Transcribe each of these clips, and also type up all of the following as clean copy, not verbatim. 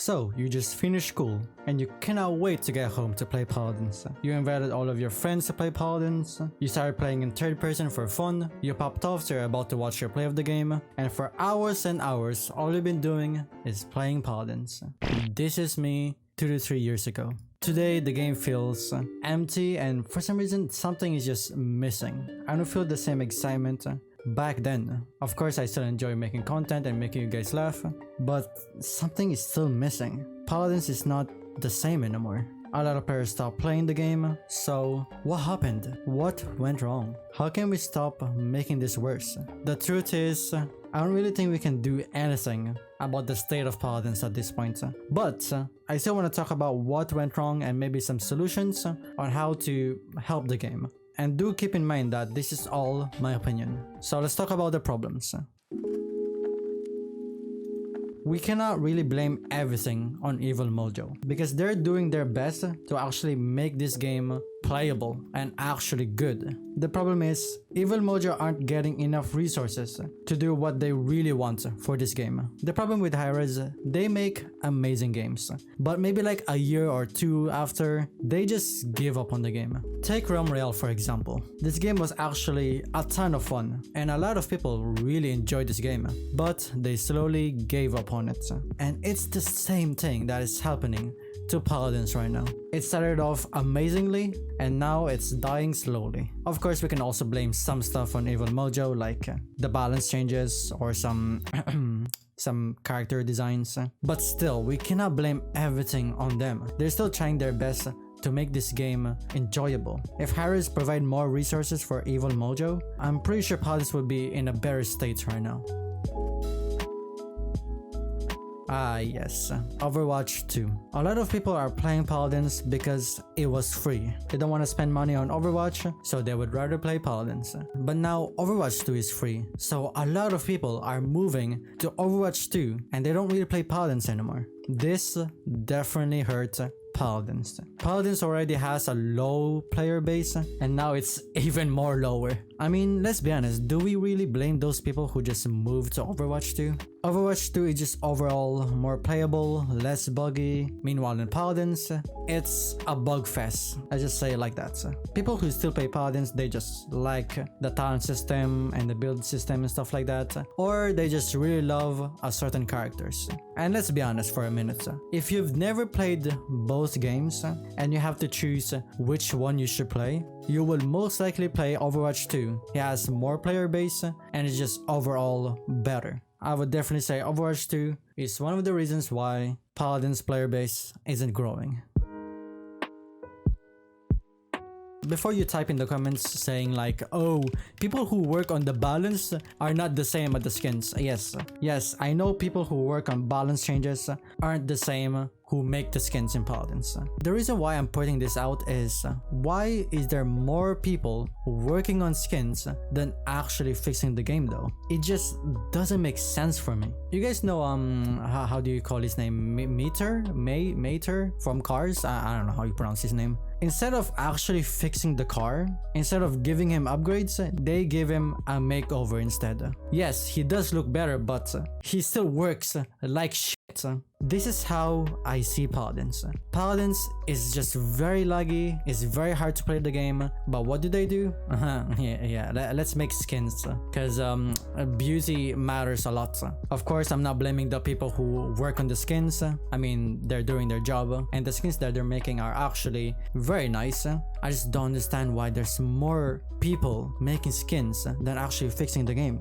So you just finished school and you cannot wait to get home to play Paladins. You invited all of your friends to play Paladins. You started playing in third person for fun. You popped off so you're about to watch your play of the game. And for hours and hours, all you've been doing is playing Paladins. This is me 2 to 3 years ago. Today the game feels empty and for some reason something is just missing. I don't feel the same excitement back then. Of course I still enjoy making content and making you guys laugh, but something is still missing. Paladins is not the same anymore. A lot of players stopped playing the game, so what happened? What went wrong? How can we stop making this worse? The truth is, I don't really think we can do anything about the state of Paladins at this point, but I still want to talk about what went wrong and maybe some solutions on how to help the game. And do keep in mind that this is all my opinion. So let's talk about the problems. We cannot really blame everything on Evil Mojo because they're doing their best to actually make this game playable and actually good. The problem is Evil Mojo aren't getting enough resources to do what they really want for this game. The problem with Hi-Rez, they make amazing games, but maybe like a year or two after, they just give up on the game. Take Realm Royale for example. This game was actually a ton of fun and a lot of people really enjoyed this game, but they slowly gave up on it. And it's the same thing that is happening to Paladins right now. It started off amazingly and now it's dying slowly. Of course we can also blame some stuff on Evil Mojo like the balance changes or some some character designs, but still we cannot blame everything on them. They're still trying their best to make this game enjoyable. If Hi-Rez provide more resources for Evil Mojo, I'm pretty sure Paladins would be in a better state right now. Ah yes, Overwatch 2. A lot of people are playing Paladins because it was free. They don't want to spend money on Overwatch, so they would rather play Paladins. But now Overwatch 2 is free, so a lot of people are moving to Overwatch 2 and they don't really play Paladins anymore. This definitely hurt Paladins. Paladins already has a low player base and now it's even more lower. I mean, let's be honest, do we really blame those people who just moved to Overwatch 2? Overwatch 2 is just overall more playable, less buggy. Meanwhile in Paladins, it's a bug fest. I just say it like that. People who still play Paladins, they just like the talent system and the build system and stuff like that. Or they just really love a certain characters. And let's be honest for a minute. If you've never played both games and you have to choose which one you should play, you will most likely play Overwatch 2. It has more player base and it's just overall better. I would definitely say Overwatch 2 is one of the reasons why Paladins player base isn't growing. Before you type in the comments saying like, oh, people who work on the balance are not the same as the skins. Yes, I know people who work on balance changes aren't the same who make the skins in Paladins. The reason why I'm putting this out is why is there more people working on skins than actually fixing the game though? It just doesn't make sense for me. You guys know how do you call his name? Mater from Cars? I don't know how you pronounce his name. Instead of actually fixing the car, instead of giving him upgrades, they give him a makeover instead. Yes, he does look better, but he still works like shit. This is how I see Paladins. Paladins is just very laggy, it's very hard to play the game, but what do? Let's make skins, because beauty matters a lot. Of course, I'm not blaming the people who work on the skins. I mean, they're doing their job, and the skins that they're making are actually very nice. I just don't understand why there's more people making skins than actually fixing the game.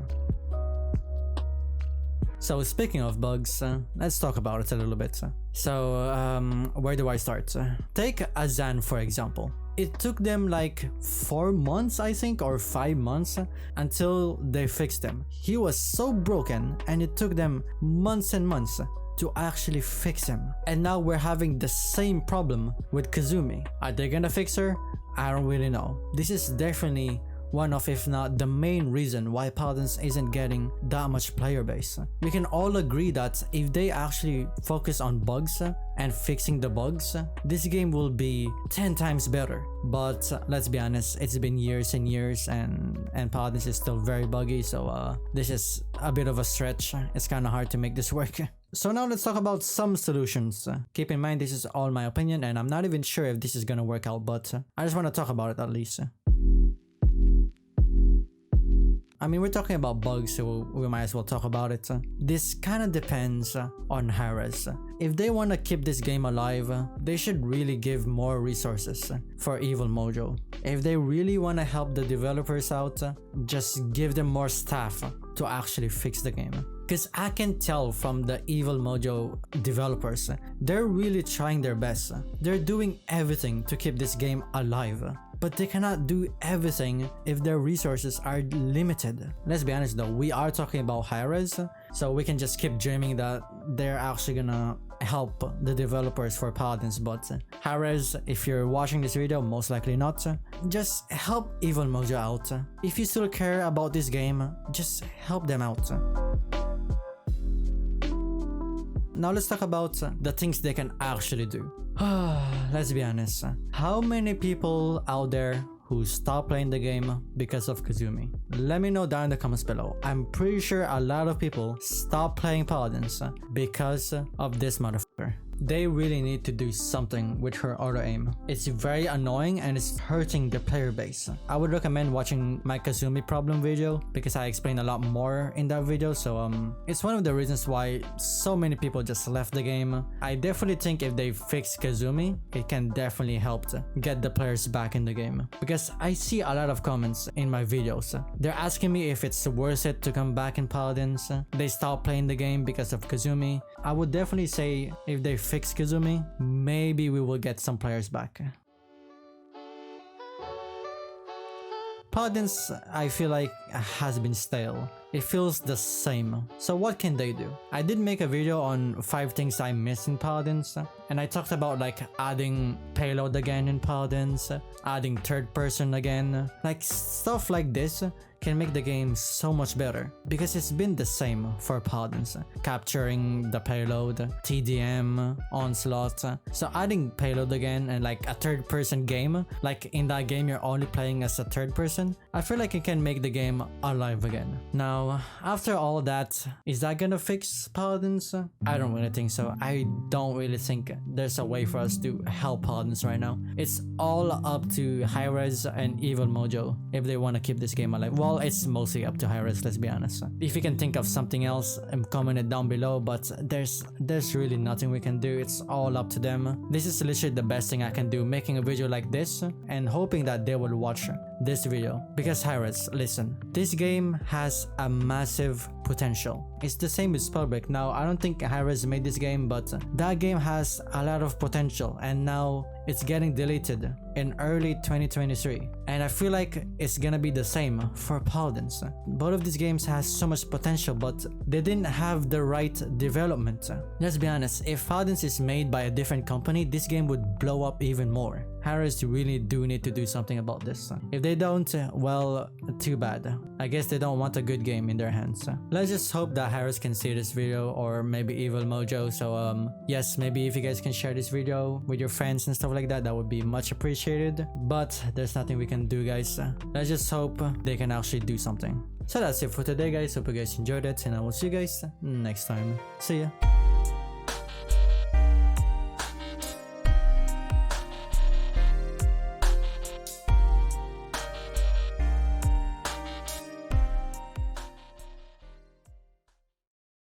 So speaking of bugs, let's talk about it a little bit. So where do I start? Take Azan for example. It took them like 4 months I think, or 5 months until they fixed him. He was so broken and it took them months and months to actually fix him. And now we're having the same problem with Kasumi. Are they gonna fix her? I don't really know. This is definitely one of, if not the main reason why Paladins isn't getting that much player base. We can all agree that if they actually focus on bugs and fixing the bugs, this game will be 10 times better. But let's be honest, it's been years and years and Paladins is still very buggy, so this is a bit of a stretch. It's kind of hard to make this work. So now let's talk about some solutions. Keep in mind this is all my opinion and I'm not even sure if this is gonna work out, but I just want to talk about it at least. I mean, we're talking about bugs, so we might as well talk about it. This kind of depends on Hi-Rez. If they want to keep this game alive, they should really give more resources for Evil Mojo. If they really want to help the developers out, just give them more staff to actually fix the game. Because I can tell from the Evil Mojo developers, they're really trying their best. They're doing everything to keep this game alive. But they cannot do everything if their resources are limited. Let's be honest though, we are talking about Hi-Rez, so we can just keep dreaming that they're actually gonna help the developers for Paladins, but Hi-Rez, if you're watching this video, most likely not, just help Evil Mojo out. If you still care about this game, just help them out. Now let's talk about the things they can actually do. Let's be honest, how many people out there who stop playing the game because of Kasumi? Let me know down in the comments below. I'm pretty sure a lot of people stop playing Paladins because of this motherfucker. They really need to do something with her auto aim. It's very annoying and it's hurting the player base. I would recommend watching my Kasumi problem video because I explain a lot more in that video, so it's one of the reasons why so many people just left the game. I definitely think if they fix Kasumi, it can definitely help to get the players back in the game. Because I see a lot of comments in my videos. They're asking me if it's worth it to come back in Paladins. They stopped playing the game because of Kasumi. I would definitely say if they fix Kasumi, maybe we will get some players back. Paladins, I feel like, has been stale. It feels the same. So what can they do? I did make a video on 5 things I miss in Paladins, and I talked about like adding payload again in Paladins, adding third person again. Like stuff like this can make the game so much better because it's been the same for Paladins. Capturing the payload, TDM, onslaught. So adding payload again and like a third person game, like in that game you're only playing as a third person, I feel like it can make the game alive again. Now, after all that, is that gonna fix Paladins? I don't really think so. I don't really think there's a way for us to help Paladins right now. It's all up to Hi-Rez and Evil Mojo if they want to keep this game alive. Well, it's mostly up to Hi-Rez, let's be honest. If you can think of something else, comment it down below, but there's really nothing we can do. It's all up to them. This is literally the best thing I can do, making a video like this and hoping that they will watch this video. Because Hi-Rez, listen, this game has a massive potential. It's the same with Spellbreak. Now, I don't think Hi-Rez made this game, but that game has a lot of potential and now it's getting deleted in early 2023. And I feel like it's gonna be the same for Paladins. Both of these games has so much potential, but they didn't have the right development. Let's be honest, if Paladins is made by a different company, this game would blow up even more. Hi-Rez really do need to do something about this. If they don't, well, too bad. I guess they don't want a good game in their hands. Let's just hope that Hi-Rez can see this video, or maybe Evil Mojo. So yes, maybe if you guys can share this video with your friends and stuff like that, that would be much appreciated. But there's nothing we can do, guys. Let's just hope they can actually do something. So that's it for today, guys. Hope you guys enjoyed it, and I will see you guys next time. See ya.